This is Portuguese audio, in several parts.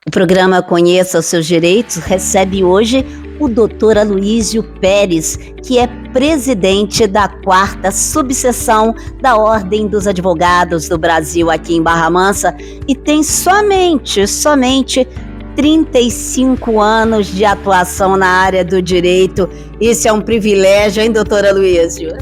O programa Conheça os Seus Direitos recebe hoje o Dr. Aloísio Pérez, que é presidente da 4ª subseção da Ordem dos Advogados do Brasil aqui em Barra Mansa e tem somente 35 anos de atuação na área do direito. Isso é um privilégio, hein, doutor Aloísio?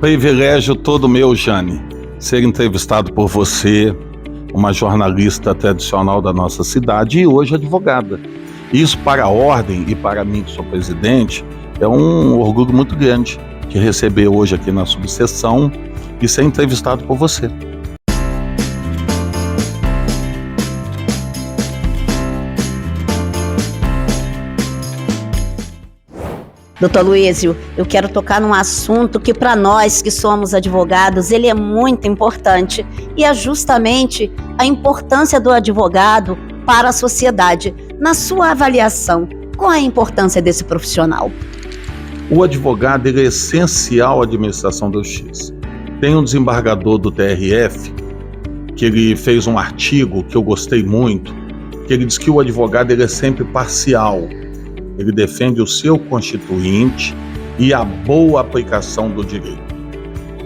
Privilégio todo meu, Jane, ser entrevistado por você, uma jornalista tradicional da nossa cidade e hoje advogada. Isso para a Ordem e para mim, que sou presidente, é um orgulho muito grande de receber hoje aqui na subseção e ser entrevistado por você. Doutor Aloísio, eu quero tocar num assunto que para nós que somos advogados, ele é muito importante e é justamente a importância do advogado para a sociedade. Na sua avaliação, qual é a importância desse profissional? O advogado ele é essencial à administração da justiça. Tem um desembargador do TRF que ele fez um artigo que eu gostei muito, que ele diz que o advogado ele é sempre parcial. Ele defende o seu constituinte e a boa aplicação do direito.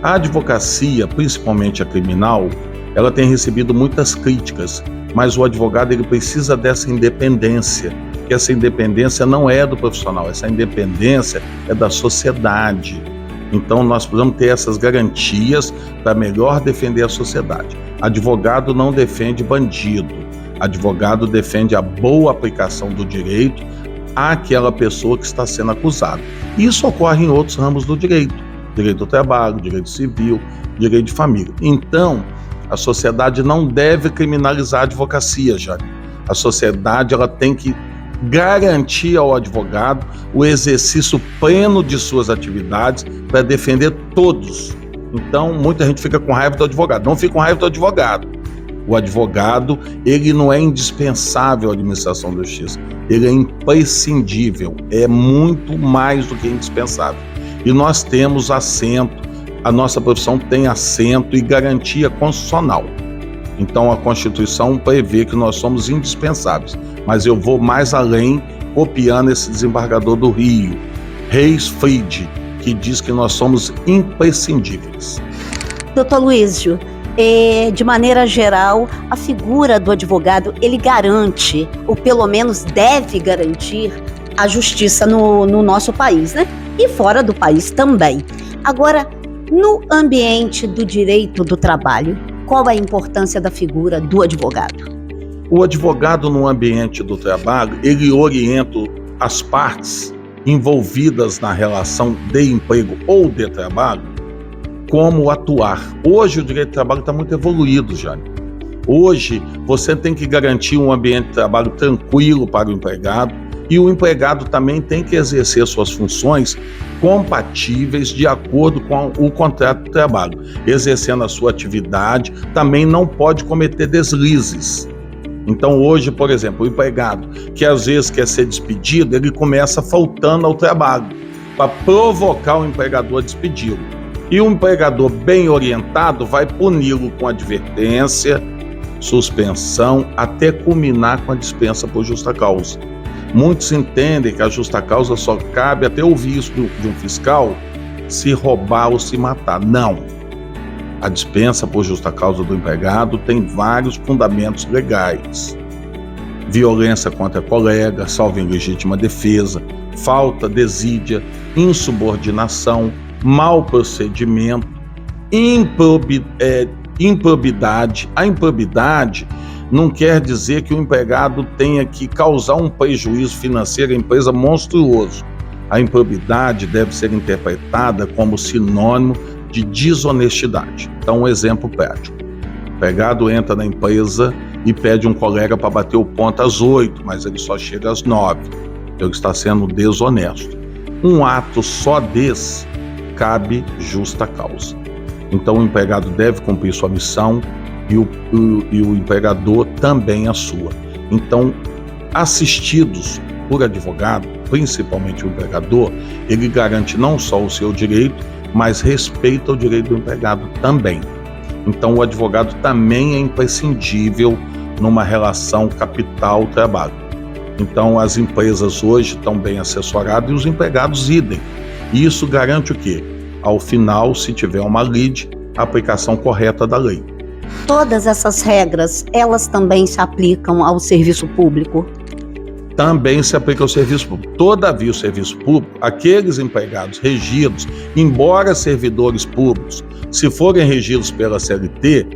A advocacia, principalmente a criminal, ela tem recebido muitas críticas, mas o advogado ele precisa dessa independência, que essa independência não é do profissional, essa independência é da sociedade. Então nós precisamos ter essas garantias para melhor defender a sociedade. Advogado não defende bandido, advogado defende a boa aplicação do direito àquela pessoa que está sendo acusada. Isso ocorre em outros ramos do direito do trabalho, direito civil, direito de família. Então, a sociedade não deve criminalizar a advocacia, Jane. A sociedade ela tem que garantir ao advogado o exercício pleno de suas atividades para defender todos. Então, muita gente fica com raiva do advogado. Não fica com raiva do advogado. O advogado, ele não é indispensável à administração da justiça. Ele é imprescindível, é muito mais do que indispensável. E nós temos assento, a nossa profissão tem assento e garantia constitucional. Então a Constituição prevê que nós somos indispensáveis. Mas eu vou mais além, copiando esse desembargador do Rio, Reis Fried, que diz que nós somos imprescindíveis. Doutor Aloísio, de maneira geral, a figura do advogado, ele garante, ou pelo menos deve garantir, a justiça no nosso país, né? E fora do país também. Agora, no ambiente do direito do trabalho, qual a importância da figura do advogado? O advogado no ambiente do trabalho, ele orienta as partes envolvidas na relação de emprego ou de trabalho, como atuar. Hoje o direito do trabalho está muito evoluído, Jane. Hoje você tem que garantir um ambiente de trabalho tranquilo para o empregado e o empregado também tem que exercer suas funções compatíveis de acordo com o contrato de trabalho. Exercendo a sua atividade, também não pode cometer deslizes. Então hoje, por exemplo, o empregado que às vezes quer ser despedido, ele começa faltando ao trabalho para provocar o empregador a despedi-lo. E um empregador bem orientado vai puni-lo com advertência, suspensão, até culminar com a dispensa por justa causa. Muitos entendem que a justa causa só cabe até ouvir isso de um fiscal se roubar ou se matar. Não. A dispensa por justa causa do empregado tem vários fundamentos legais. Violência contra colega, salvo em legítima defesa, falta, desídia, insubordinação, mau procedimento, improbidade. A improbidade não quer dizer que o empregado tenha que causar um prejuízo financeiro à empresa monstruoso. A improbidade deve ser interpretada como sinônimo de desonestidade. Então, um exemplo prático. O empregado entra na empresa e pede um colega para bater o ponto às 8, mas ele só chega às 9. Ele está sendo desonesto. Um ato só desse cabe justa causa. Então o empregado deve cumprir sua missão e o empregador também a sua. Então, assistidos por advogado, principalmente o empregador, ele garante não só o seu direito, mas respeita o direito do empregado também. Então o advogado também é imprescindível numa relação capital-trabalho. Então, as empresas hoje estão bem assessoradas e os empregados idem. E isso garante o quê? Ao final, se tiver uma lide, a aplicação correta da lei. Todas essas regras, elas também se aplicam ao serviço público? Também se aplica ao serviço público. Todavia, o serviço público, aqueles empregados regidos, embora servidores públicos, se forem regidos pela CLT,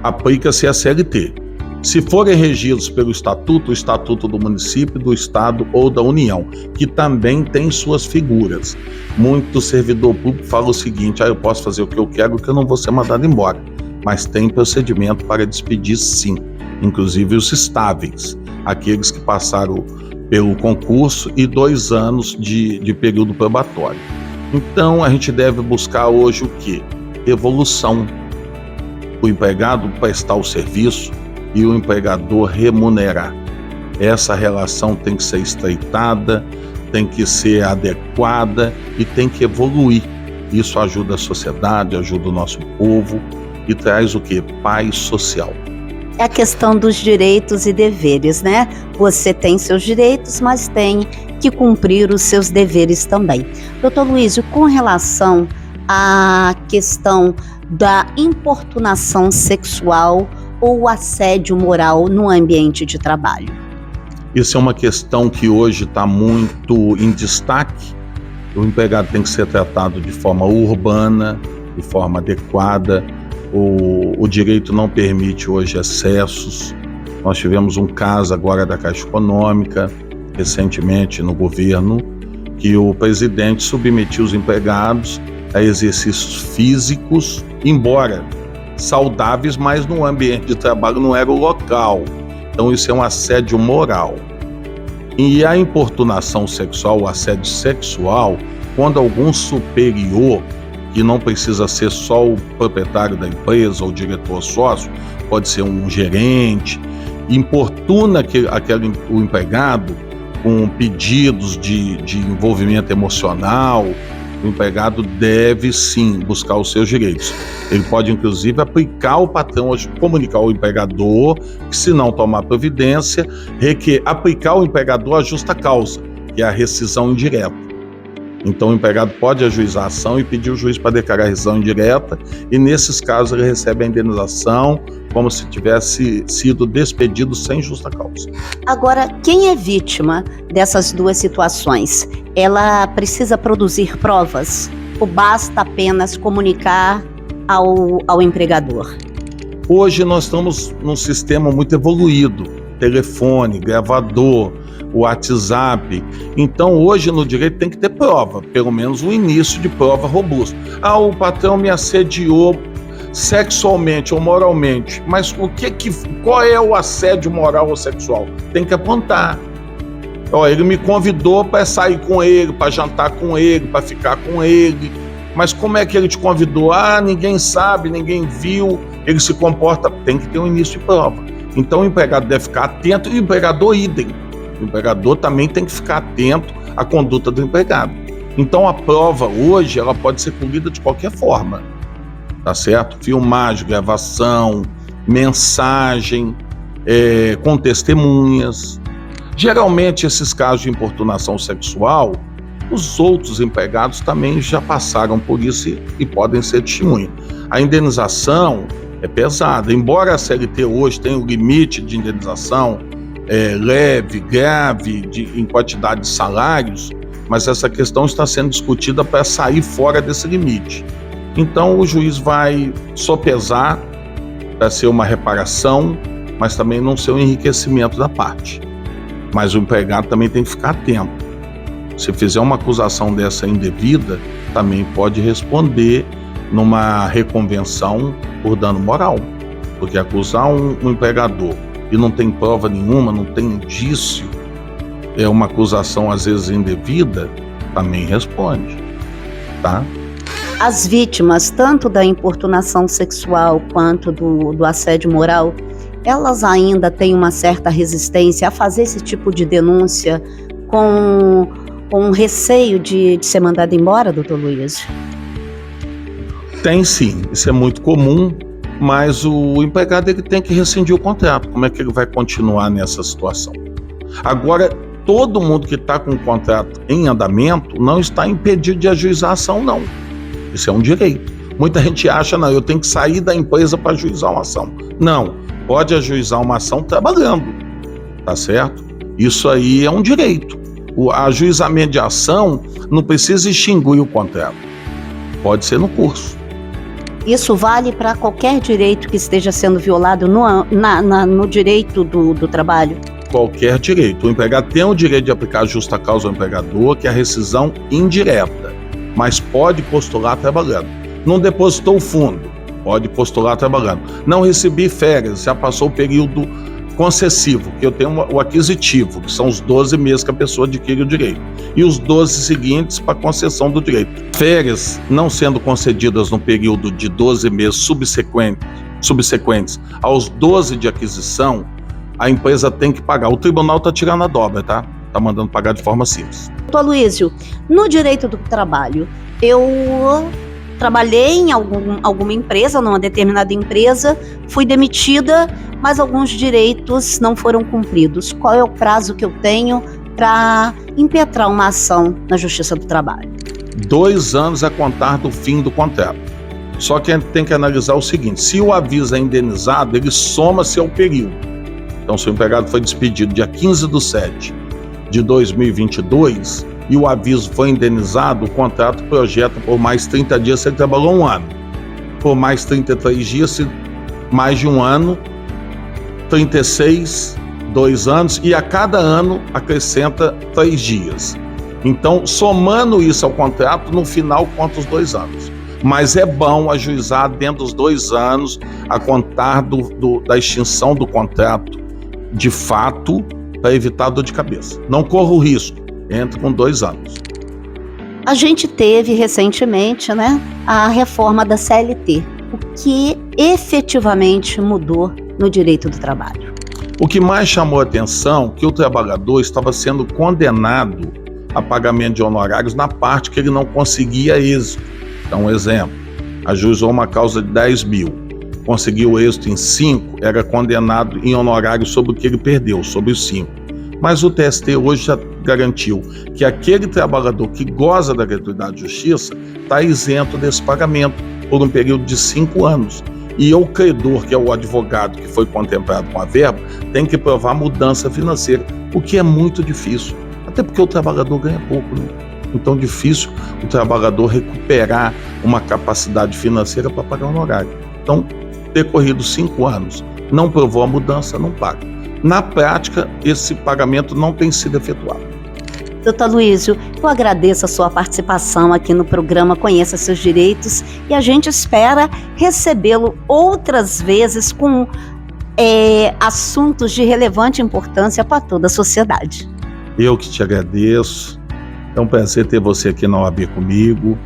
aplica-se a CLT. Se forem regidos pelo estatuto, o estatuto do município, do estado ou da União, que também tem suas figuras. Muito servidor público fala o seguinte: eu posso fazer o que eu quero, que eu não vou ser mandado embora. Mas tem procedimento para despedir, sim, inclusive os estáveis, aqueles que passaram pelo concurso e 2 anos de período probatório. Então, a gente deve buscar hoje o quê? Evolução. O empregado prestar o serviço e o empregador remunerar. Essa relação tem que ser estreitada, tem que ser adequada e tem que evoluir. Isso ajuda a sociedade, ajuda o nosso povo e traz o quê? Paz social. É a questão dos direitos e deveres, né? Você tem seus direitos, mas tem que cumprir os seus deveres também. Doutor Luísio, com relação à questão da importunação sexual ou assédio moral no ambiente de trabalho? Isso é uma questão que hoje está muito em destaque. O empregado tem que ser tratado de forma urbana, de forma adequada. O direito não permite hoje excessos. Nós tivemos um caso agora da Caixa Econômica, recentemente no governo, que o presidente submetia os empregados a exercícios físicos, embora saudáveis, mas no ambiente de trabalho não era o local. Então isso é um assédio moral. E a importunação sexual, o assédio sexual, quando algum superior, que não precisa ser só o proprietário da empresa ou o diretor sócio, pode ser um gerente, importuna o empregado com pedidos de envolvimento emocional, o empregado deve sim buscar os seus direitos. Ele pode inclusive aplicar o patrão, comunicar ao empregador que, se não tomar providência, aplicar ao empregador a justa causa, que é a rescisão indireta. Então o empregado pode ajuizar a ação e pedir o juiz para declarar a rescisão indireta, e nesses casos ele recebe a indenização como se tivesse sido despedido sem justa causa. Agora, quem é vítima dessas duas situações? Ela precisa produzir provas ou basta apenas comunicar ao empregador? Hoje nós estamos num sistema muito evoluído, telefone, gravador, WhatsApp. Então hoje no direito tem que ter prova, pelo menos um início de prova robusto. O patrão me assediou sexualmente ou moralmente, mas qual é o assédio moral ou sexual? Tem que apontar. Ele me convidou para sair com ele, para jantar com ele, para ficar com ele, mas como é que ele te convidou? Ninguém sabe, ninguém viu, ele se comporta, tem que ter um início de prova. Então o empregado deve ficar atento e o empregador idem. O empregador também tem que ficar atento à conduta do empregado. Então a prova hoje ela pode ser colhida de qualquer forma, tá certo? Filmagem, gravação, mensagem, com testemunhas. Geralmente esses casos de importunação sexual, os outros empregados também já passaram por isso e podem ser testemunha. A indenização é pesada, embora a CLT hoje tenha o limite de indenização leve, grave, em quantidade de salários, mas essa questão está sendo discutida para sair fora desse limite. Então o juiz vai sopesar para ser uma reparação, mas também não ser um enriquecimento da parte. Mas o empregado também tem que ficar atento. Se fizer uma acusação dessa indevida, também pode responder numa reconvenção por dano moral. Porque acusar um empregador e não tem prova nenhuma, não tem indício, é uma acusação às vezes indevida, também responde, tá? As vítimas, tanto da importunação sexual quanto do assédio moral, elas ainda têm uma certa resistência a fazer esse tipo de denúncia com receio de ser mandado embora, doutor Luísio? Tem sim, isso é muito comum, mas o empregado ele tem que rescindir o contrato. Como é que ele vai continuar nessa situação? Agora, todo mundo que está com o contrato em andamento não está impedido de ajuizar a ação, não. Isso é um direito. Muita gente acha, não, eu tenho que sair da empresa para ajuizar uma ação. Não, pode ajuizar uma ação trabalhando, tá certo? Isso aí é um direito. O ajuizamento de ação não precisa extinguir o contrato. Pode ser no curso. Isso vale para qualquer direito que esteja sendo violado no direito do trabalho? Qualquer direito. O empregado tem o direito de aplicar justa causa ao empregador, que é a rescisão indireta, mas pode postular trabalhando. Não depositou o fundo, pode postular trabalhando. Não recebi férias, já passou o período concessivo, que eu tenho o aquisitivo, que são os 12 meses que a pessoa adquire o direito, e os 12 seguintes para concessão do direito. Férias não sendo concedidas no período de 12 meses subsequentes aos 12 de aquisição, a empresa tem que pagar. O tribunal está tirando a dobra, tá? Está mandando pagar de forma simples. Doutor Aloysio, no direito do trabalho, eu trabalhei em alguma empresa, numa determinada empresa, fui demitida, mas alguns direitos não foram cumpridos. Qual é o prazo que eu tenho para impetrar uma ação na Justiça do Trabalho? 2 anos a contar do fim do contrato. Só que a gente tem que analisar o seguinte: se o aviso é indenizado, ele soma-se ao período. Então, se o empregado foi despedido dia 15/7/2022 e o aviso foi indenizado, o contrato projeta por mais 30 dias se ele trabalhou 1 ano. Por mais 33 dias, se mais de 1 ano, 36, 2 anos, e a cada ano acrescenta 3 dias. Então, somando isso ao contrato, no final conta os 2 anos. Mas é bom ajuizar dentro dos 2 anos a contar da extinção do contrato, de fato, para evitar dor de cabeça. Não corra o risco, entre com 2 anos. A gente teve recentemente, a reforma da CLT. O que efetivamente mudou no direito do trabalho? O que mais chamou a atenção é que o trabalhador estava sendo condenado a pagamento de honorários na parte que ele não conseguia êxito. Então, exemplo, ajuizou uma causa de 10 mil, conseguiu êxito em 5, era condenado em honorário sobre o que ele perdeu, sobre os 5. Mas o TST hoje já garantiu que aquele trabalhador que goza da gratuidade de justiça está isento desse pagamento por um período de 5 anos. E o credor, que é o advogado que foi contemplado com a verba, tem que provar mudança financeira, o que é muito difícil. Até porque o trabalhador ganha pouco, Então, difícil o trabalhador recuperar uma capacidade financeira para pagar o honorário. Então, decorridos 5 anos, não provou a mudança, não paga. Na prática, esse pagamento não tem sido efetuado. Doutor Aloysio, eu agradeço a sua participação aqui no programa Conheça Seus Direitos e a gente espera recebê-lo outras vezes com assuntos de relevante importância para toda a sociedade. Eu que te agradeço. É um prazer ter você aqui na OAB comigo,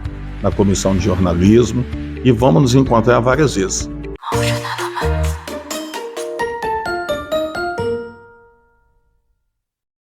na Comissão de Jornalismo, e vamos nos encontrar várias vezes.